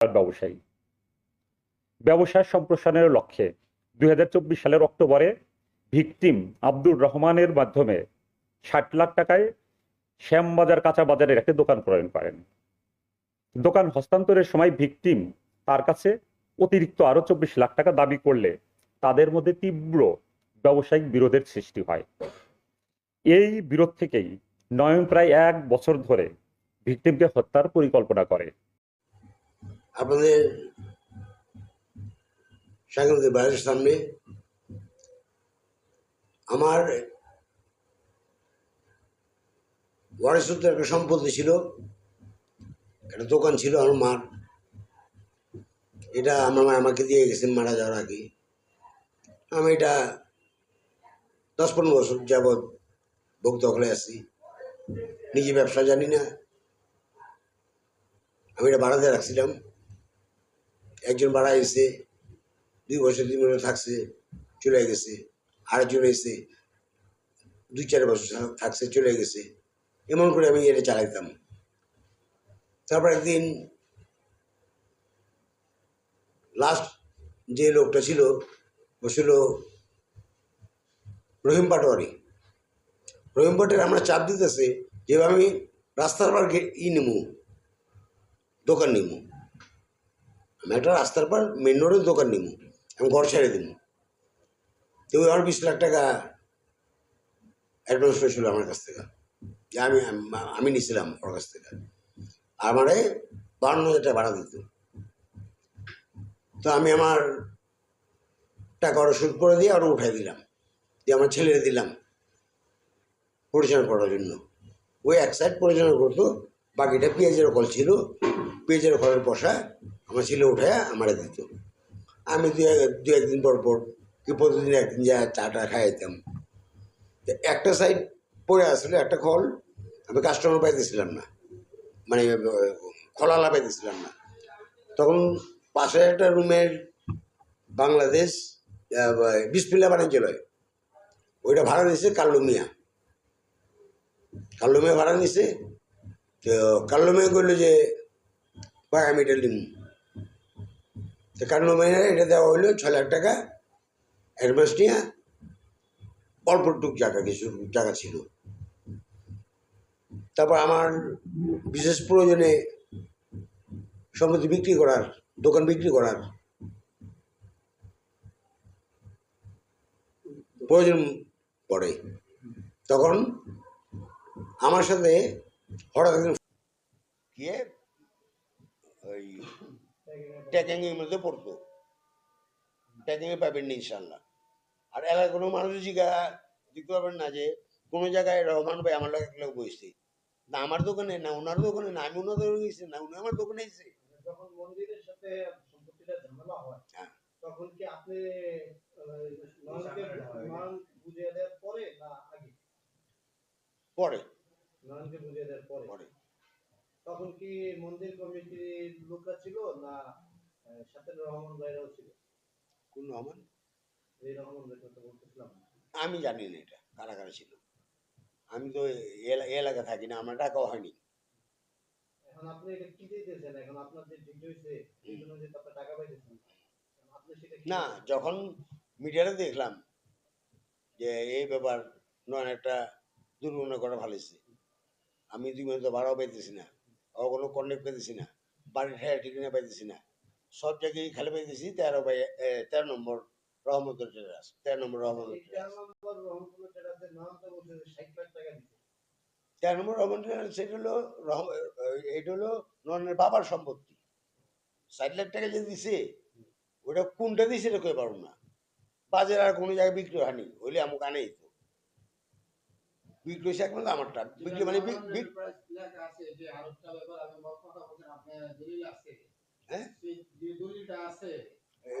ব্যবসায়ী ব্যবসায় সম্প্রসারণের লক্ষ্যে 2024 সালের অক্টোবরে ভিকটিম আব্দুর রহমানের মাধ্যমে 60 লাখ টাকায় শ্যামবাজার কাঁচা বাজারের একটি দোকান ক্রয় করেন। দোকান হস্তান্তরের সময় ভিকটিম তার কাছে অতিরিক্ত আরো 24 লাখ টাকা দাবি করলে তাদের মধ্যে তীব্র ব্যবসায়িক বিরোধের সৃষ্টি হয়। এই বিরোধ থেকেই নয়ন প্রায় 1 বছর ধরে ভিকটিমকে হত্যার পরিকল্পনা করে। আপনাদের সাংবাদিক বাইরের সামনে আমার ওয়ারিসূত্রে একটা সম্পত্তি ছিল, একটা দোকান ছিল আমার মার। এটা আমার মা আমাকে দিয়ে গেছেন মারা যাওয়ার আগে। আমি এটা 10-15 বছর যাবৎ ভোগ দখলে আছি। নিজে ব্যবসা জানি না, আমি এটা ভাড়াতে রাখছিলাম। একজন ভাড়া এসে 2 বছর 3 বছর থাকছে, চলে গেছে। আরেকজন এসে 2-4 বছর থাকছে, চলে গেছে। এমন করে আমি এটা চালাইতাম। তারপর একদিন লাস্ট যে লোকটা ছিল ও ছিল রহিম পাটোয়ারি। রহিম পাটোয়ারি আমরা চাপ দিতেছে যে আমি রাস্তার পার নিমু, দোকান নিমু। আমি একটা রাস্তার পার মেন রোডের দোকান নিমু, আমি ঘর ছেড়ে দিব। তো আমার 20 লাখ টাকা অ্যাডভান্স হয়েছিল আমার কাছ থেকে, যে আমি নিছিলাম ওর কাছ থেকে। আমারে 52,000 টাকা ভাড়া দিত। তো আমি আমার টাকা ওরা শোধ করে দিয়ে আরও উঠাই দিলাম, দিয়ে আমার ছেলেরে দিলাম পরিচালনা করার জন্য। ওই এক সাইড পরিচালনা করতো, বাকিটা পেঁয়াজের কল ছিল, পেঁয়াজের কলের পয়সা আমার ছেলে উঠায় আমারে দিত। আমি দু একদিন পর পর কি প্রতিদিন একদিন যা চাটা খাইতাম। একটা সাইড পড়ে আসলে একটা কল আমি কাস্টমার পাইতেছিলাম না, মানে খোলালা পাইতেছিলাম না। তখন পাশে একটা রুমের বাংলাদেশ বিসমিল্লাহ বাণিজ্যালয়, ওইটা ভাড়া নিয়েছে কাল্লু মিয়া। কাল্লু মিয়া ভাড়া নিছে। তো কাল্লু মিয়া করলো যে ভাই আমি এটা নিম। তো কাল্লু মিয়া এটা দেওয়া হইলো 6 লাখ টাকা অ্যাডভান্স নিয়ে। অল্প টুক জায়গা, কিছু জায়গা ছিল। তারপর আমার বিশেষ প্রয়োজনে সম্পত্তি বিক্রি করার, দোকান বিক্রি করার প্রয়োজন পড়ে। তখন আমার সাথে হঠাৎ একদিন গিয়ে ওই ট্যাকিংয়ের মধ্যে পড়তো। ট্যাকিংয়ে পাবেন না ইনশাল্লাহ। আর এলাকার কোনো মানুষ দেখতে পাবেন না যে কোনো জায়গায় রহমান ভাই আমার লোক বসছে, না আমার দোকানে, না ওনার দোকানে, না আমি ওনার দোকানে গেছি, না উনি আমার দোকানে এসেছে। যখন মন্দিরের সাথে সম্পত্তিটা ঝামেলা হয়, তখন কি আপনি বুঝিয়ে দেওয়ার পরে না আগে? পরে নয়নকে বুঝিয়ে দেওয়ার পরে। তখন কি মন্দির কমিটির লোকরা ছিল না সাথে রহমান ভাইরাও ছিল? কোন রহমান? এই রহমান ভাই কথা বলতেছিলাম। আমি জানি না এটা কারা কারা ছিল। আমি তো এলাকা থাকি না, আমার টাকাও হয়নি। এখন আপনি এটা কি দিতেছেন? এখন আপনার যে ডিগ্রি হয়েছে এই জন্য যে আপনি টাকা পাইতেছেন, আপনি সেটা না, যখন মিডিয়াতে দেখলাম যে এই ব্যাপার, নয় একটা দুর্ঘটনা করা ভালোছে, আমি 2 মাস তো ভাড়াও পাইতেছি না, কোনো কন্ট্যাক্ট পাইতেছি না, বাড়ির ঠায় ঠিকানা পাইতেছি না, সব জায়গায় খালি পাইতেছি 13 নম্বর রহমতুল টেরাস, 13 নম্বর রহমতুল টেরাস। 13 নম্বর রহমতুল টেরাস সেটা হলো এটা হলো নয়নের বাবার সম্পত্তি। 60 লাখ টাকা যে দিছে, ওটা কোনটা দিছে এটা কই পারবো না। বাজারে আর কোনো জায়গায় বিক্রি হয়নি, হইলে আমাকে আনেই তো বিক্রি হয়েছে একমাত্র আমারটা বিক্রি, মানে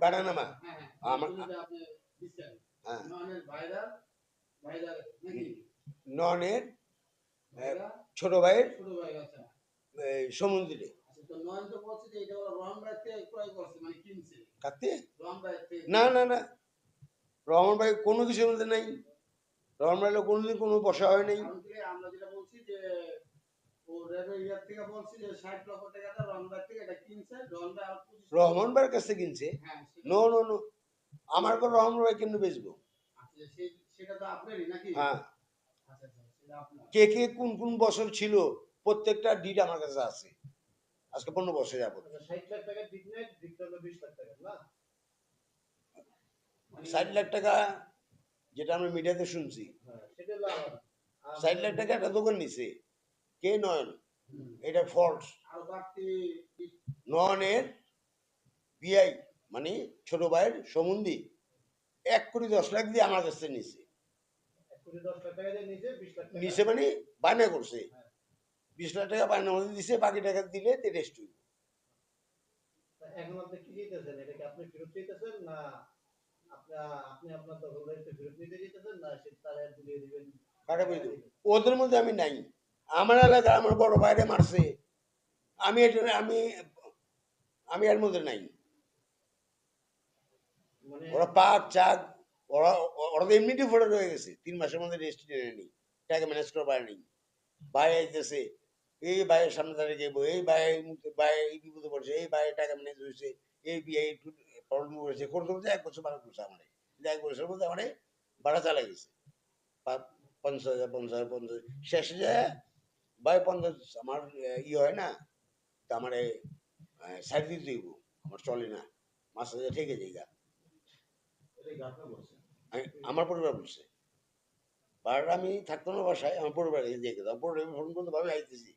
বানানামা আমার ননের ছোট ভাইয়ের সমুদ্রে না না না, রহমান ভাই কোনো কিছুর মধ্যে নাই। রহমান ভাই কোনোদিন কোনো বসা হয় নাই। আমরা যেটা বলছি যে ও ইয়ার থেকে বলছি যে 60 লক্ষ টাকাটা রমজান থেকে এটা কিনছে, রমজান আর 25 রহমান ভাইয়ের কাছে কিনছে। হ্যাঁ নো নো নো, আমার কোনো রহমান ভাই কেন বেচবো? আচ্ছা সেটা তো আপনারই নাকি? হ্যাঁ, আচ্ছা সেটা আপনার। কে কে কোন কোন বছর ছিল প্রত্যেকটা ডিট আমার কাছে আছে, আজকে 15 বছর যাবত। আচ্ছা 60 লাখ টাকা ঠিক নাই, দিকটা হলো 20 লাখ টাকা না? 60 লাখ টাকা যেটা আমি মিডিয়াতে শুনছি, হ্যাঁ সেটা হলো আলাদা। 60 লাখ টাকা একটা দোকান নিছে, কে? নয়ন। হুম। এটা ফলস। আর বাড়তি নয়নের বিআই মানে ছোট ভাইয়ের সম্বন্ধী 1,10,00,000 দিয়ে আমার কাছে নিছে। 1 কোটি 10 লাখ টাকা দিয়ে নিচে 20 লাখ টাকা নিচে মানে বায়না করছে, হ্যাঁ। 20 লাখ টাকা বায়না মধ্যে দিছে, বাকি টাকা দিলে রেস্ট হইব। এখন আপনি কি চাইতেছেন? এটা কি আপনি ফেরত চাইতেছেন না আপনি আপনার দখলদারিত্ব ফেরত নিতে চাইতেছেন না সে তারা দিয়ে দিবেন? কাটা বুঝলো, ওদের মধ্যে আমি নাই। আমার এলাকায় আমার বড় বাইরে মারছে, আমি এটা আমি এর মধ্যে নাই। মানে ওরা পাক চাক, ওরা ওরা তো এমনিতেই ফোড়া রয়ে গেছে, 3 মাসের মধ্যে রেস্ট নেই, টাকা ম্যানেজ করা পারেনি। ভাই আইতেছে, এই ভাইয়ের সামনে দাঁড়িয়ে গেবো, এই ভাই এই বিপদে পড়ছে, এই ভাইয়ের টাকা ম্যানেজ হয়েছে, এই বিয়ে একটু প্রবলেম করেছে, করতে করতে 1 বছর ভাড়া করছে আমার। 1 বছরের মধ্যে আমার ভাড়া চালা গেছে 50,000 50,000 50,000 শেষে যায় ভাই 50 আমার হয় না, তা আমার সাইড দিতে হইব, আমার চলে না, মাস হাজার ঠেকে যাই গা। এটা কি আপনি বলছেন? আমার পরিবার বলছে ভাড়া আমি থাকতাম না বাসায়, আমার পরিবারে দিয়ে গেলাম, পরিবার ফোন করতে ভাবে আইতেছি,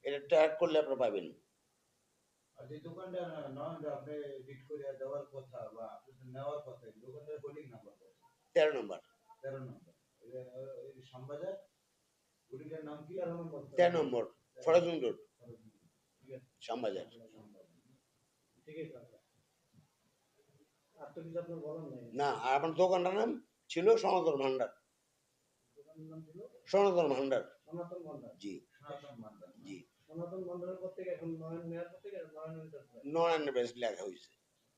এটা ট্র্যাক করলে আপনারা পাবেন। আর যে দোকানটা নন আপনি বিট করে দেওয়ার কথা বা আপনাদের নেওয়ার কথা, এই দোকানটার হোল্ডিং নাম্বার কত? 13 নম্বর 13 নম্বর। এই শ্যামবাজার হোল্ডিংটার নাম কি? 13 নম্বর। 13 নম্বর ফরাজুন রোড, ঠিক আছে। শ্যামবাজার। ঠিক আছে আচ্ছা। আর তো কিছু আপনার বলার নাই। না, আর আমার দোকানটার নাম ছিল সনাতন ভান্ডার। দোকানের নাম ছিল সনাতন ভান্ডার, সনাতন ভান্ডার। জি সনাতন মান্দার। জি। সনাতন ভান্ডারের পর থেকে এখন নয়ন নেয়ার পর থেকে নয়নের কাছে নন বেস্ট লেখা হয়েছে।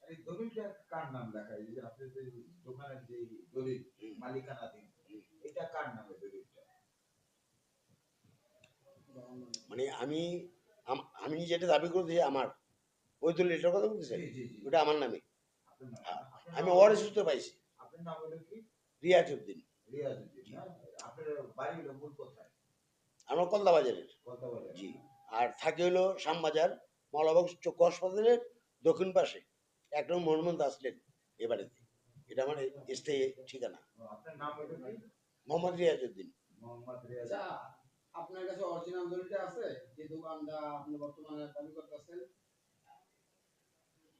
এই দলিলটা কার নাম লেখা? এই যে আপনাদের যে দোকানের যে দলিল মালিকানাধীন, এটা কার নামে দলিলটা? মানে আমি যেটা দাবি করতেছি আমার, ওই তো লেটার কথা বলতে চাই, জি জি জি। ওটা আমার নামে। আপনার নাম, হ্যাঁ, আপনার আমি নাম ওয়ারিশ হলো- সূত্রে পাইছি, আপনার নাম হলো কি? রিয়াজউদ্দিন। রিয়াজউদ্দিন না? আপনার বাড়ি হলো মূল কোথায়? আমার কলদা বাজারের, কথা বলে। জি। আর থাকে হলো শ্যামবাজার মলাবাগ চক্ষু হাসপাতালের দক্ষিণ পাশে একটা মোহাম্মদ আসলেন এ বাড়িতে, এটা আমার স্থায়ী ঠিকানা। আপনার নাম হলো কি? মোহাম্মদ রিয়াজউদ্দিন। মোহাম্মদ আচ্ছা রিয়াজউদ্দিন। আপনার কাছে অরিজিনাল দলিলটা আছে যে দোকানটা আপনি বর্তমানে দাবি করতেছেন?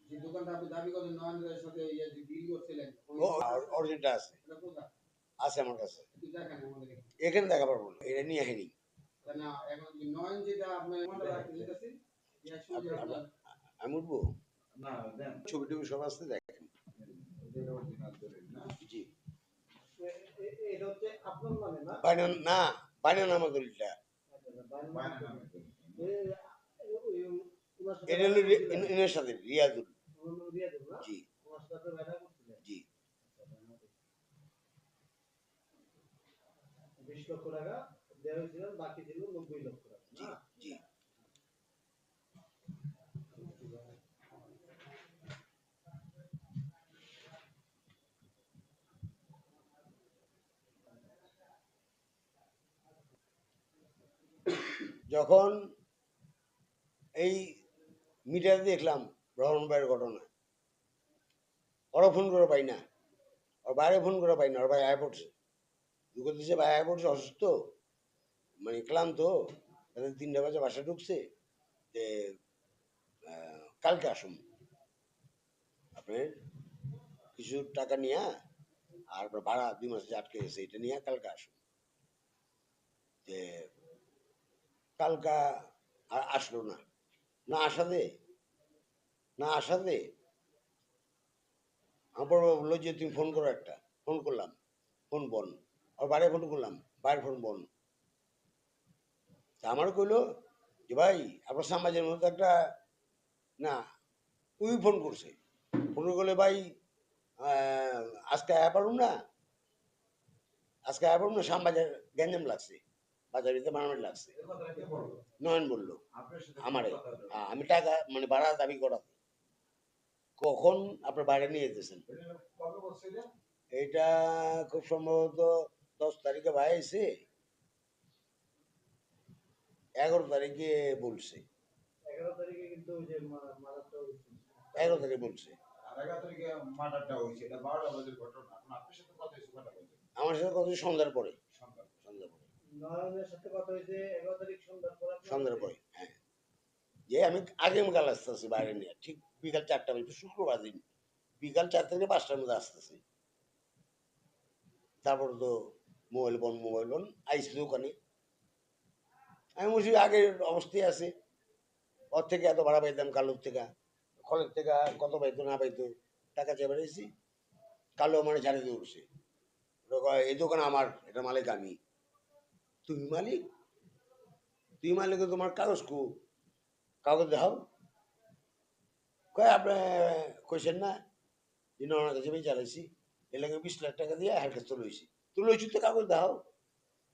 যে দোকানটা আপনি দাবি করেন নয়নের সাথে ইয়ে যে ডিল করছিলেন অরিজিনটা আছে, এটা কোথায়? আছে আমার কাছে, একটু দেখেন আমাদের এখানে দেখা পারবো না, এটা নিয়ে আসেনি। না এখন কি নয়ন যেটা আপনি মনে রাখতে যেতেছি ইয়া শুনে আপনার আমি উঠবো, না দেন। ছবি টবি সব আসতে দেখেন। এটা অরিজিনাল দলিল না? জি, এটা হচ্ছে আপনার নামে না? বাইনা না, বাইনা নামা দলিলটা, বায়না নামে দলিল। এটা হলো ইনের সাথে রিয়াজুল, জি জি 20 লক্ষ টাকা দেওয়া হয়েছিল, বাকি ছিল 90 লক্ষ টাকা জি না? জি। যখন এই মিডিয়াতে দেখলাম রহমান ভাইয়ের ঘটনা, ওরা ফোন করে পাই না, ওর বাইরে ফোন করে পাই না, ওর ভাই আয় পড়ছে, দুঃখ দিচ্ছে ভাই আয় পড়ছে অসুস্থ, মানে ক্লান্ত, তাদের 3টা বাজে বাসা ঢুকছে, যে কালকে আসুন, আপনার কিছু টাকা নিয়ে আর ভাড়া 2 মাস যে আটকে গেছে এটা নিয়ে কালকে আসুন। যে কালকা আর আসলো না, না আসাতে আমার বড় বাবা বললো যে তুমি ফোন করো একটা, ফোন করলাম, ফোন বন, আর বাইরে ফোন করলাম, বাইরের ফোন বন। তা আমার কইলো যে ভাই আপনার সমাজের মধ্যে একটা, না ওই ফোন করছে, ফোন করলে ভাই আজকে আয়া পারুম না, আজকে আয়া পারুম না, শ্যামবাজার গ্যাঞ্জাম লাগছে, বাজারিতে মারামারি লাগছে। এই কথাটা কে বললো? নয়ন বললো আপনার সাথে আমারে, কি কথা হলো? আমি টাকা মানে ভাড়া দাবি করাতে, কখন আপনার বাইরে নিয়ে যেতেছেন। এটা কবে বলছে এটা? এটা খুব সম্ভবত 10 তারিখে ভাই এসে 11 তারিখে বলছে, 11 তারিখে কিন্তু ওই যে মারাটা হয়েছে। 11 তারিখে বলছে। আর 11 তারিখে মার্ডারটা হয়েছে, এটা 12টা বাজে ঘটনা। এখন আপনার সাথে কথা হয়েছে কটা বাজে? আমার সাথে কথা সন্ধ্যার পরে, সন্ধ্যা। সন্ধ্যার পরে, নয়নের সাথে কথা হয়েছে 11 তারিখ সন্ধ্যার পর আপনার সন্ধ্যার সাথে? পরে, হ্যাঁ। যে আমি আগামীকাল আসতেছি বাইরে নিয়ে, ঠিক বিকাল 4টা বাজে, শুক্রবার দিন বিকাল 4 থেকে 5টার মধ্যে আসতেছি। তারপরে তো মোবাইল বন আইসি দোকানে, আমি বলছি আগের অবস্থায় আছে, ওর থেকে এত ভাড়া পাইতাম, কালোর থেকে খলের থেকে কত পাইতো না পাইতো, টাকা চেয়ে বেড়েছি। কালো মানে ঝাড়ি দিয়ে উঠছে, এই দোকান আমার, এটা মালিক আমি। তুমি মালিক? তুই মালিক, তোমার কাগজ কু, কাগজ দেখাও। কয় আপনি কইছেন না যে ওনার কাছে আমি চালাইছি, এর লাগে 20 লাখ টাকা দিয়ে হের কাছে তুলইছি তো কাগজ দেখাও।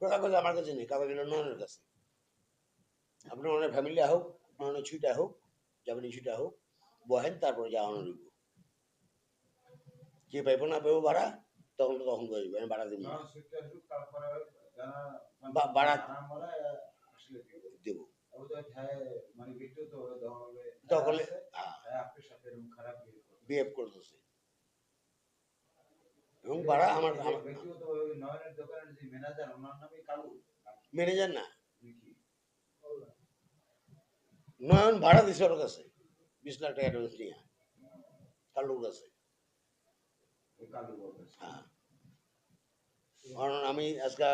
কাগজ আমার কাছে নেই, কাগজ হলো নয়নের কাছে। আপনার অনেক ফ্যামিলি হোক, অনেক ছুটা হোক, যাবেন ছুটা হোক, বহেন, তারপরে যাওয়ানো রইব। কে পাইব না পাইব ভাড়া, তখন তো তখন বসবো, আমি ভাড়া দিব না, নন সুইটার ঢুক, তারপরে যারা ভাড়া আমরা আসলে দিব। দেবো। ওদের ঠায় মানে ব্যক্তিগত দখলে দখলে আছে, আপনার সাথে এরকম খারাপ বিহেভ করতেছে, এবং ভাড়া আমার ব্যক্তিগত নয়নের দোকানের যে ম্যানেজার, ওনার নামে কালু ম্যানেজার না, নাকি? নয়ন ভাড়া দিছে ওর কাছে 20 লাখ টাকা অ্যাডভান্স নিয়ে, কালুর কাছে। ওই কালু বলতেছে। হ্যাঁ, কারণ আমি আজকে